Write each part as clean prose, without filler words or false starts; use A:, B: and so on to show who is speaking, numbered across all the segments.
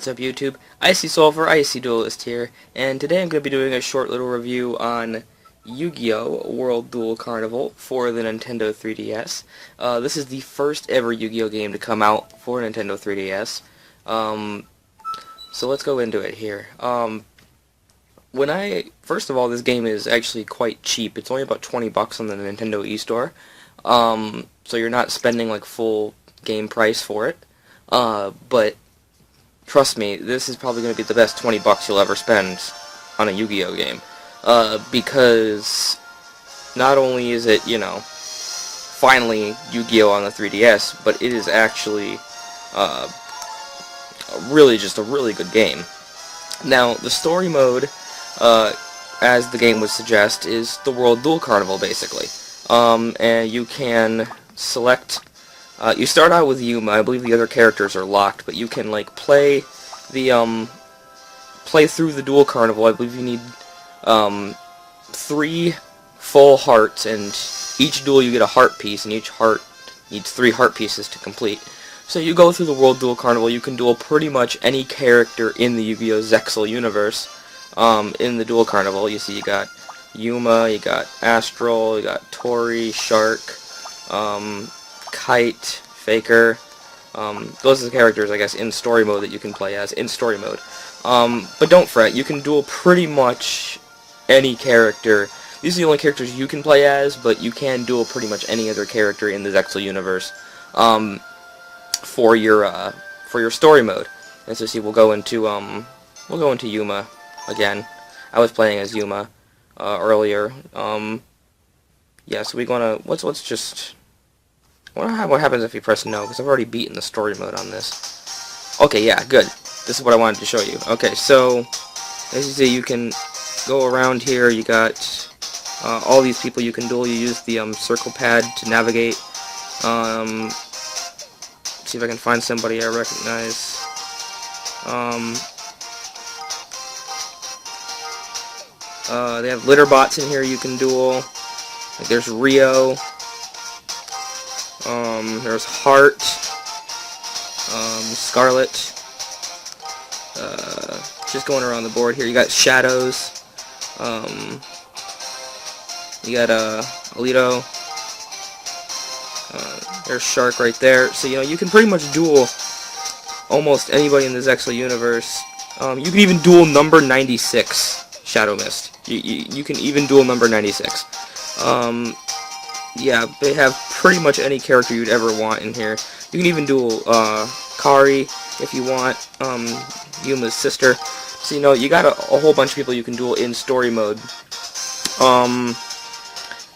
A: What's up YouTube? Icy Solver, Icy Duelist here, and today I'm going to be doing a short little review on Yu-Gi-Oh! World Duel Carnival for the Nintendo 3DS. This is the first ever Yu-Gi-Oh! Game to come out for Nintendo 3DS. So let's go into it here. First of all, this game is actually quite cheap. It's only about 20 bucks on the Nintendo eStore. So you're not spending like full game price for it. But trust me, this is probably going to be the best 20 bucks you'll ever spend on a Yu-Gi-Oh! Game. Because not only is it, finally Yu-Gi-Oh! On the 3DS, but it is actually really just a really good game. Now, the story mode, as the game would suggest, is the World Duel Carnival, basically. And you can select... you start out with Yuma. I believe the other characters are locked, but you can play through the Duel Carnival. I believe you need 3 full hearts, and each duel you get a heart piece, and each heart needs 3 heart pieces to complete. So you go through the World Duel Carnival. You can duel pretty much any character in the Yu-Gi-Oh! Zexal universe in the Duel Carnival. You see, you got Yuma, you got Astral, you got Tori, Shark, Kite, Faker. Those are the characters, I guess, in story mode that you can play as, in story mode. But don't fret, you can duel pretty much any character. These are the only characters you can play as, but you can duel pretty much any other character in the Zexal universe for your story mode. And so see, we'll go into Yuma again. I was playing as Yuma earlier. Yeah, so we're gonna let's just. I wonder what happens if you press no, because I've already beaten the story mode on this. Okay, yeah, good. This is what I wanted to show you. Okay, so, as you see, you can go around here. You got all these people you can duel. You use the circle pad to navigate. See if I can find somebody I recognize. They have litter bots in here you can duel. Like, there's Rio. There's Heart, Scarlet, just going around the board here. You got Shadows, you got Alito, there's Shark right there. So, you can pretty much duel almost anybody in the Zexal universe. You can even duel number 96, Shadow Mist. You can even duel number 96. Yeah, they have pretty much any character you'd ever want in here. You can even duel Kari if you want, Yuma's sister. So, you got a whole bunch of people you can duel in story mode.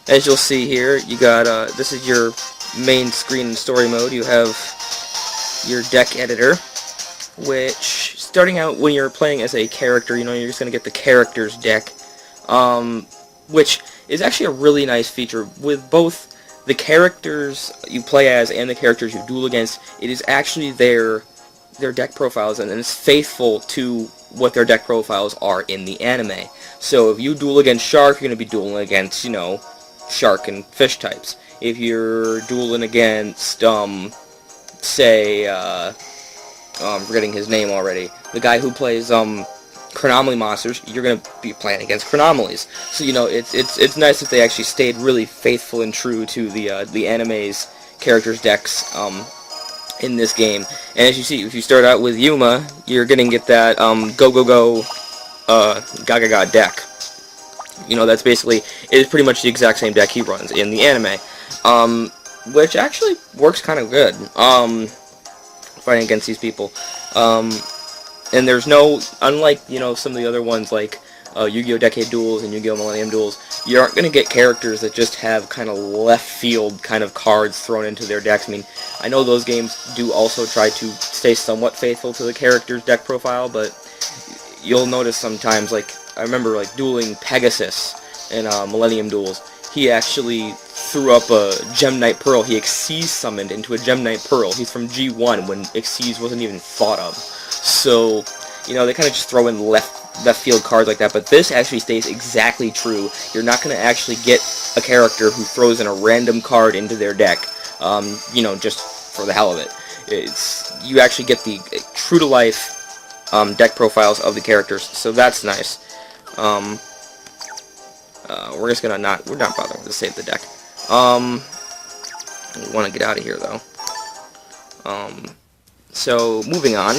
A: As you'll see here, you got, this is your main screen in story mode. You have your deck editor, which, starting out when you're playing as a character, you're just going to get the characters deck, which is actually a really nice feature. With both the characters you play as and the characters you duel against, it is actually their deck profiles, and it's faithful to what their deck profiles are in the anime. So if you duel against Shark, you're going to be dueling against, Shark and Fish types. If you're dueling against, say, I'm forgetting his name already, the guy who plays, Chronomaly monsters, you're going to be playing against Chronomalies. So, it's nice that they actually stayed really faithful and true to the anime's characters' decks in this game. And as you see, if you start out with Yuma, you're going to get that Go Go Go Gaga Ga deck. That's basically, it is pretty much the exact same deck he runs in the anime. Which actually works kind of good, fighting against these people. And there's no, unlike, some of the other ones like Yu-Gi-Oh! Decade Duels and Yu-Gi-Oh! Millennium Duels, you aren't going to get characters that just have kind of left field kind of cards thrown into their decks. I mean, I know those games do also try to stay somewhat faithful to the character's deck profile, but you'll notice sometimes, I remember, dueling Pegasus in Millennium Duels. He actually threw up a Gem Knight Pearl. He Xyz summoned into a Gem Knight Pearl. He's from G1 when Xyz wasn't even thought of. So, they kind of just throw in left field cards like that, but this actually stays exactly true. You're not going to actually get a character who throws in a random card into their deck, just for the hell of it. You actually get the true-to-life deck profiles of the characters, so that's nice. We're just gonna we're not bothering to save the deck. We want to get out of here though. So moving on,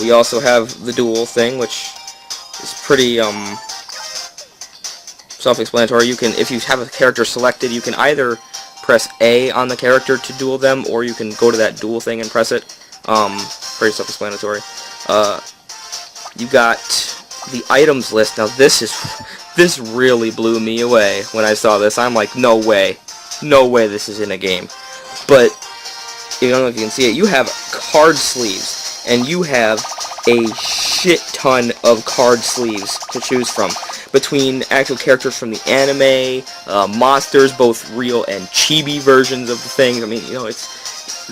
A: we also have the duel thing, which is pretty self-explanatory. You can, if you have a character selected, you can either press A on the character to duel them, or you can go to that duel thing and press it. Pretty self-explanatory. You got the items list. Now this really blew me away when I saw this. I'm like, no way this is in a game. But I don't know if you can see it. You have card sleeves, and you have a shit ton of card sleeves to choose from, between actual characters from the anime, monsters, both real and chibi versions of the things. I mean, you know,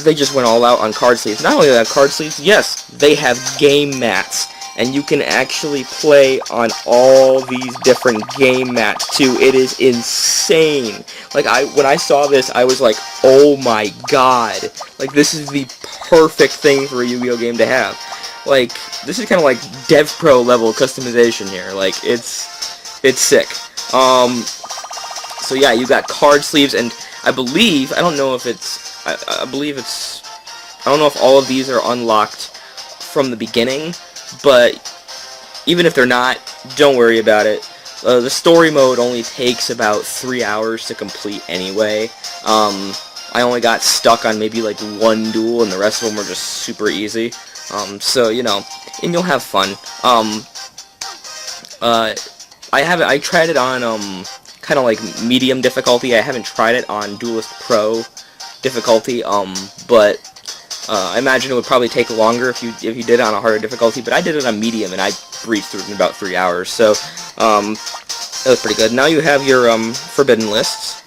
A: they just went all out on card sleeves. Not only do they have card sleeves, yes, they have game mats, and you can actually play on all these different game mats too. It is insane. Like, when I saw this, I was like, oh my god, like, this is the perfect thing for a Yu-Gi-Oh game to have. Like, this is kind of like Dev Pro level customization here. Like, it's sick. So yeah, you got card sleeves, and I believe, I don't know if it's, I believe it's, I don't know if all of these are unlocked from the beginning, but even if they're not, don't worry about it. The story mode only takes about 3 hours to complete anyway. I only got stuck on maybe like one duel, and the rest of them were just super easy. So, you know, and you'll have fun. I tried it on, kind of like medium difficulty. I haven't tried it on Duelist Pro difficulty, but I imagine it would probably take longer if you did it on a harder difficulty, but I did it on medium, and I breezed through it in about 3 hours, so, that was pretty good. Now you have your, forbidden lists.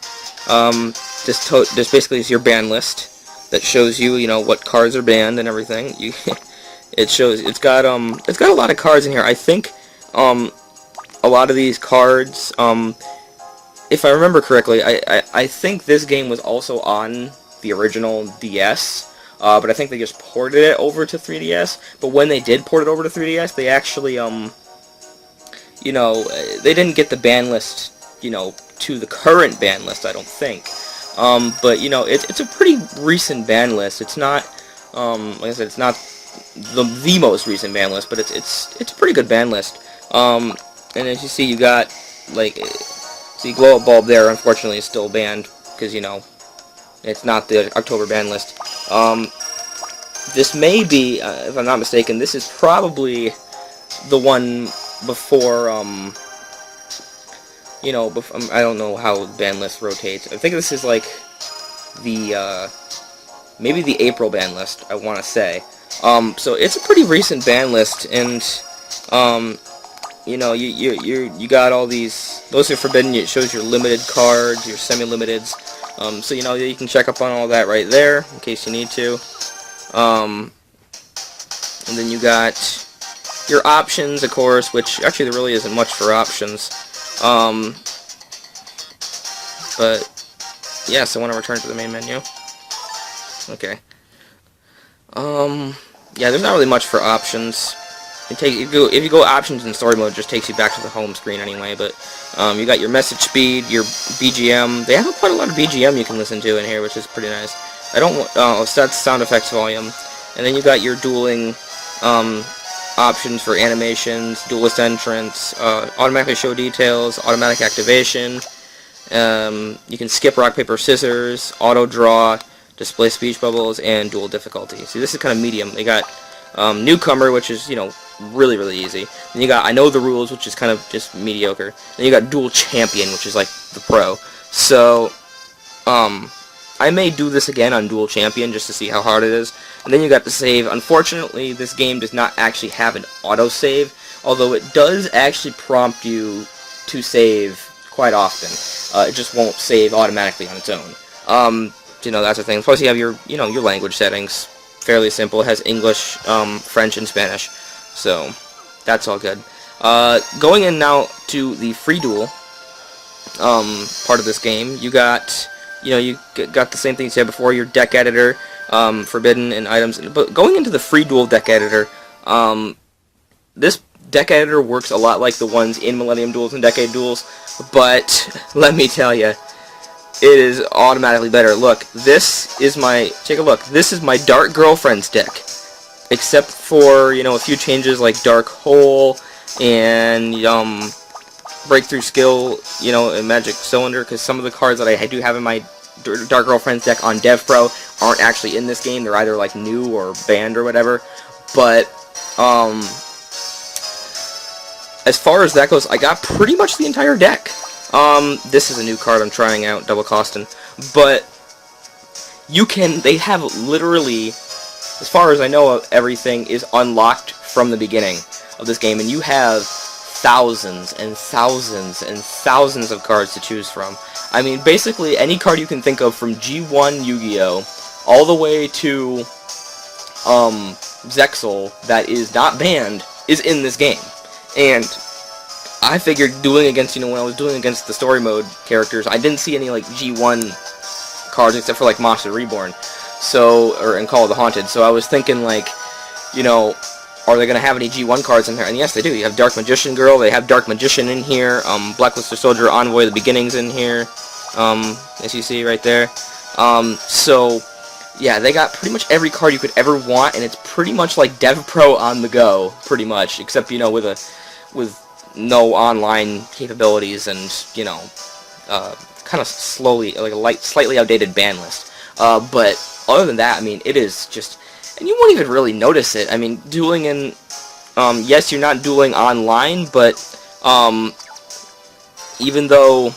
A: This basically is your ban list that shows you, you know, what cards are banned and everything. It's got a lot of cards in here. I think, a lot of these cards, if I remember correctly, I think this game was also on the original DS, but I think they just ported it over to 3DS. But when they did port it over to 3DS, they actually, you know, they didn't get the ban list, you know, to the current ban list, I don't think. But, you know, it's a pretty recent ban list. It's not, like I said, it's not the most recent ban list, but it's a pretty good ban list. And as you see, you got, like, see, Glow Up Bulb there, unfortunately, is still banned, because, you know, it's not the October ban list. This may be, if I'm not mistaken, this is probably the one before, you know, I don't know how ban list rotates. I think this is, like, the, maybe the April ban list, I want to say. So it's a pretty recent ban list, and, you know, you got all these, those are forbidden. It shows your limited cards, your semi-limiteds, so, you know, you can check up on all that right there, in case you need to. And then you got your options, of course, which, actually, there really isn't much for options. But, yes, I want to return to the main menu. Okay. Yeah, there's not really much for options. If you go options in story mode, it just takes you back to the home screen anyway. But you got your message speed, your BGM. They have quite a lot of BGM you can listen to in here, which is pretty nice. I don't want that's sound effects volume, and then you got your dueling options for animations, duelist entrance, automatically show details, automatic activation. You can skip rock paper scissors, auto draw, display speech bubbles, and dual difficulty. See, this is kind of medium. They got newcomer, which is, you know, really, really easy. Then you got I know the rules, which is kind of just mediocre. Then you got dual champion, which is like the pro. So, I may do this again on dual champion just to see how hard it is. And then you got the save. Unfortunately, this game does not actually have an auto save, although it does actually prompt you to save quite often. It just won't save automatically on its own. You know, that's the thing. Plus, you have your, you know, your language settings. Fairly simple. It has English, French, and Spanish. So, that's all good. Going in now to the free duel part of this game, you got, you know, you got the same thing you said before, your deck editor, forbidden, and items. But going into the free duel deck editor, This deck editor works a lot like the ones in Millennium Duels and Decade Duels, but let me tell you, it is automatically better. Look, this is my, take a look, this is my Dark Girlfriend's deck, except for, you know, a few changes like Dark Hole and, Breakthrough Skill, you know, and Magic Cylinder, because some of the cards that I do have in my Dark Girlfriend's deck on DevPro aren't actually in this game. They're either, like, new or banned or whatever, but, as far as that goes, I got pretty much the entire deck. This is a new card I'm trying out, Double Costin. But you can, they have literally, as far as I know, everything is unlocked from the beginning of this game, and you have thousands and thousands and thousands of cards to choose from. I mean, basically any card you can think of from G1 Yu-Gi-Oh! All the way to Zexal that is not banned is in this game. And I figured dueling against, you know, when I was dueling against the story mode characters, I didn't see any, like, G1 cards except for, like, Monster Reborn, so, or, and Call of the Haunted, so I was thinking, like, you know, are they going to have any G1 cards in here? And yes, they do. You have Dark Magician Girl, they have Dark Magician in here, Blacklisted Soldier, Envoy, the Beginnings in here, as you see right there, so, yeah, they got pretty much every card you could ever want, and it's pretty much like DevPro on the go, pretty much, except, you know, with no online capabilities and, you know, kind of slowly, like a slightly outdated ban list. But other than that, I mean, it is just, and you won't even really notice it. I mean, dueling in, yes, you're not dueling online, but, even though,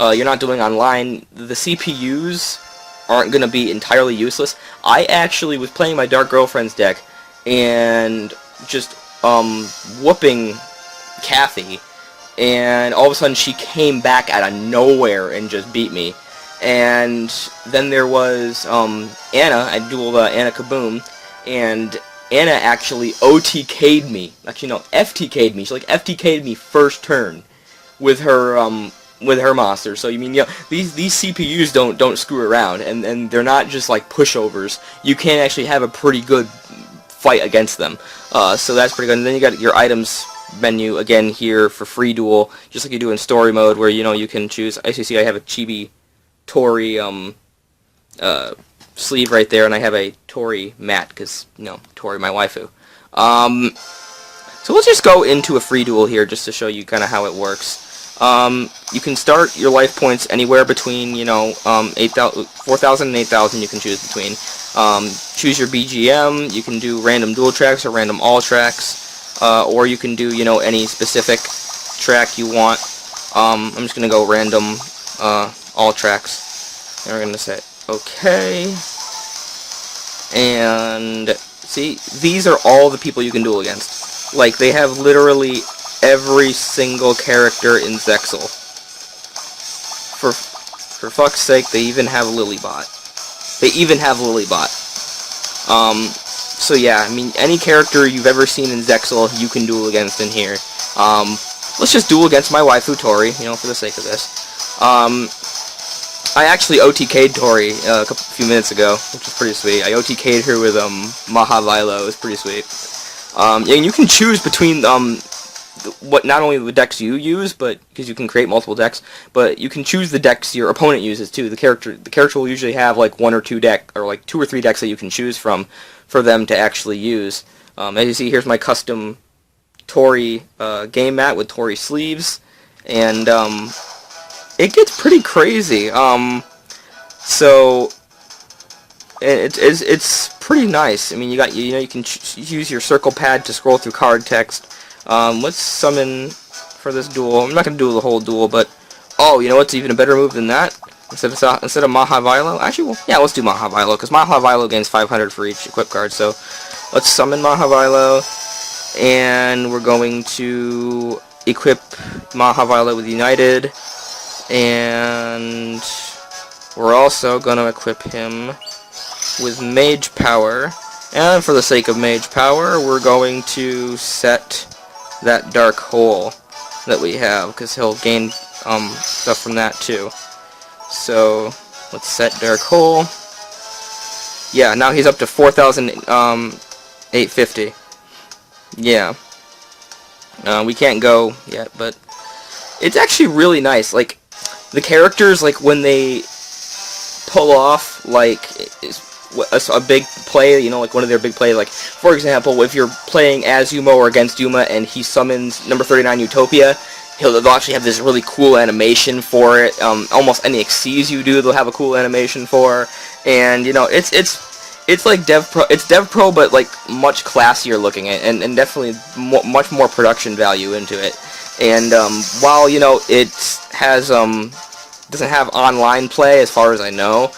A: you're not dueling online, the CPUs aren't going to be entirely useless. I actually was playing my Dark Girlfriend's deck, and just, whooping Kathy, and all of a sudden she came back out of nowhere and just beat me. And then there was Anna. I dueled Anna Kaboom, and Anna actually OTK'd me. Actually, no, FTK'd me. She like FTK'd me first turn with her monster. So you mean, you know, these CPUs don't screw around, and they're not just like pushovers. You can actually have a pretty good fight against them. So that's pretty good. And then you got your items menu again here for free duel, just like you do in story mode, where, you know, you can choose. As you see, I have a Chibi Tori sleeve right there, and I have a Tori mat because, you know, Tori my waifu. So let's just go into a free duel here just to show you kind of how it works. You can start your life points anywhere between, you know, 4,000 and 8,000 you can choose between. Choose your BGM, you can do random dual tracks or random all tracks, or you can do, you know, any specific track you want. I'm just going to go random all tracks, and we're going to say okay, and see, these are all the people you can duel against. Like, they have literally every single character in Zexal. For fuck's sake, they even have Lilybot. They even have Lilybot. So yeah, I mean, any character you've ever seen in Zexal, you can duel against in here. Let's just duel against my waifu Tori, you know, for the sake of this. I actually OTK'd Tori a few minutes ago, which is pretty sweet. I OTK'd her with Mahavilo. It was pretty sweet. And you can choose between what, not only the decks you use, but because you can create multiple decks, but you can choose the decks your opponent uses too. The character will usually have like one or two deck, or like 2 or 3 decks that you can choose from for them to actually use. As you see, here's my custom Tori game mat with Tori sleeves, and it gets pretty crazy. So it's pretty nice. I mean, you can use your circle pad to scroll through card text. Let's summon for this duel. I'm not gonna do the whole duel, but oh, you know what's even a better move than that? Instead of Mahavilo, actually, well, yeah, let's do Mahavilo, because Mahavilo gains 500 for each equip card. So let's summon Mahavilo, and we're going to equip Mahavilo with United, and we're also going to equip him with Mage Power. And for the sake of Mage Power, we're going to set that Dark Hole that we have, because he'll gain stuff from that too. So let's set Dark Hole. Yeah, now he's up to 4,850. Yeah. We can't go yet, but it's actually really nice. Like, the characters, like, when they pull off, like, a big play, you know, like one of their big plays, like, for example, if you're playing as Yuma or against Yuma and he summons number 39 Utopia, they'll actually have this really cool animation for it. Almost any Xyz you do, they'll have a cool animation for, and, you know, it's like Dev Pro, but like much classier looking, and definitely much more production value into it. And while, you know, it has doesn't have online play as far as I know,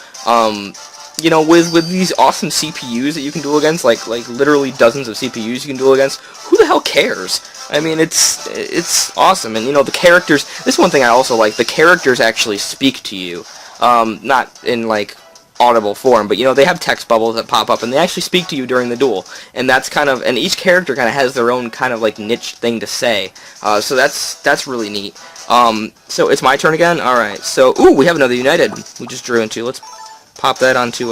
A: you know, with these awesome CPUs that you can duel against, like literally dozens of CPUs you can duel against, who the hell cares? I mean, it's awesome. And, you know, the characters, this is one thing I also like, the characters actually speak to you, not in like audible form, but, you know, they have text bubbles that pop up and they actually speak to you during the duel, and that's kind of, and each character kind of has their own kind of like niche thing to say, so that's really neat. So it's my turn again. All right, so ooh, we have another United we just drew into. Let's pop that onto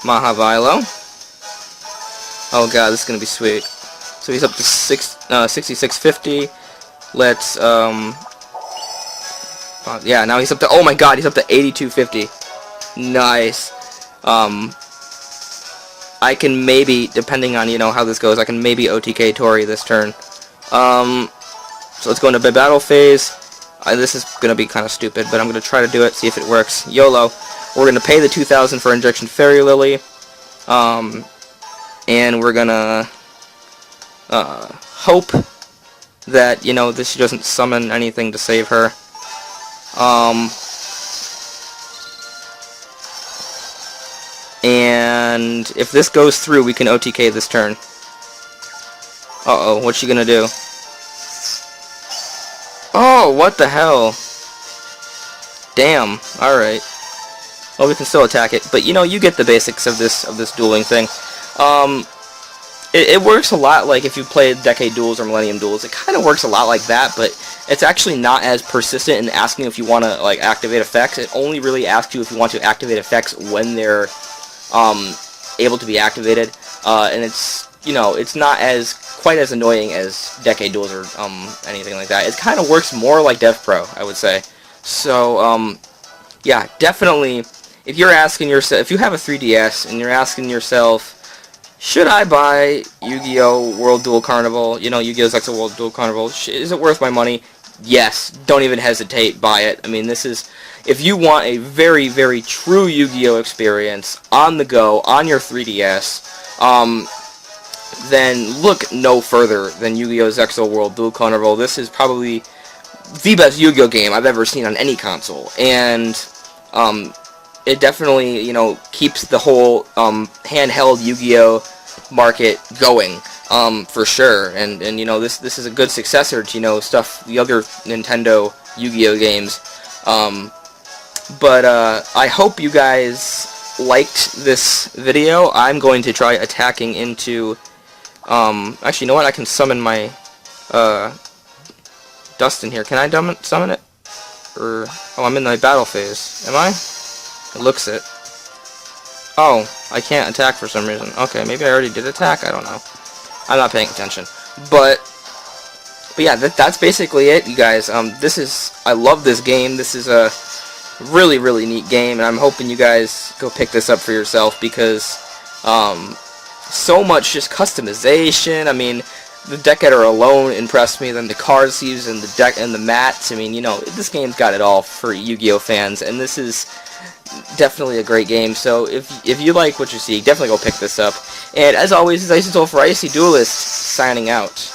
A: Mahavilo. Oh god, this is gonna be sweet. So he's up to 6650. Let's yeah, now he's up to, oh my god, he's up to 8250. Nice. I can maybe, depending on, you know, how this goes, I can maybe OTK Tori this turn. So let's go into battle phase. This is gonna be kind of stupid, but I'm gonna try to do it, see if it works. YOLO. We're gonna pay the 2,000 for Injection Fairy Lily. And we're gonna hope that, you know, this doesn't summon anything to save her. And if this goes through, we can OTK this turn. Uh-oh, what's she gonna do? Oh, what the hell? Damn, alright. Well, we can still attack it, but, you know, you get the basics of this dueling thing. It works a lot like if you play Decade Duels or Millennium Duels. It kind of works a lot like that, but it's actually not as persistent in asking if you want to, like, activate effects. It only really asks you if you want to activate effects when they're able to be activated, and it's, you know, it's not as quite as annoying as Decade Duels or anything like that. It kind of works more like Dev Pro, I would say. So yeah, definitely, if you're asking yourself, if you have a 3DS and you're asking yourself, should I buy Yu-Gi-Oh! World Duel Carnival, you know, Yu-Gi-Oh! Zexal World Duel Carnival, is it worth my money? Yes, don't even hesitate, buy it. I mean, this is, if you want a very, very true Yu-Gi-Oh! Experience on the go, on your 3DS, then look no further than Yu-Gi-Oh! Zexal World Duel Carnival. This is probably the best Yu-Gi-Oh! Game I've ever seen on any console, and it definitely, you know, keeps the whole handheld Yu-Gi-Oh! Market going, for sure, and you know, this is a good successor to, you know, the other Nintendo Yu-Gi-Oh! Games, but I hope you guys liked this video. I'm going to try attacking into, actually, you know what, I can summon my, Dustin here. Can I summon it? Or, oh, I'm in the battle phase. Am I? It looks it. Oh, I can't attack for some reason. Okay, maybe I already did attack? I don't know. I'm not paying attention. But yeah, that's basically it, you guys. I love this game. This is a really, really neat game, and I'm hoping you guys go pick this up for yourself, because so much just customization. I mean, the deck editor alone impressed me, then the cards used and the deck and the mats. I mean, you know, this game's got it all for Yu-Gi-Oh! Fans, and this is definitely a great game. So if you like what you see, definitely go pick this up. And as always, this is Zexal for Icy Duelist, signing out.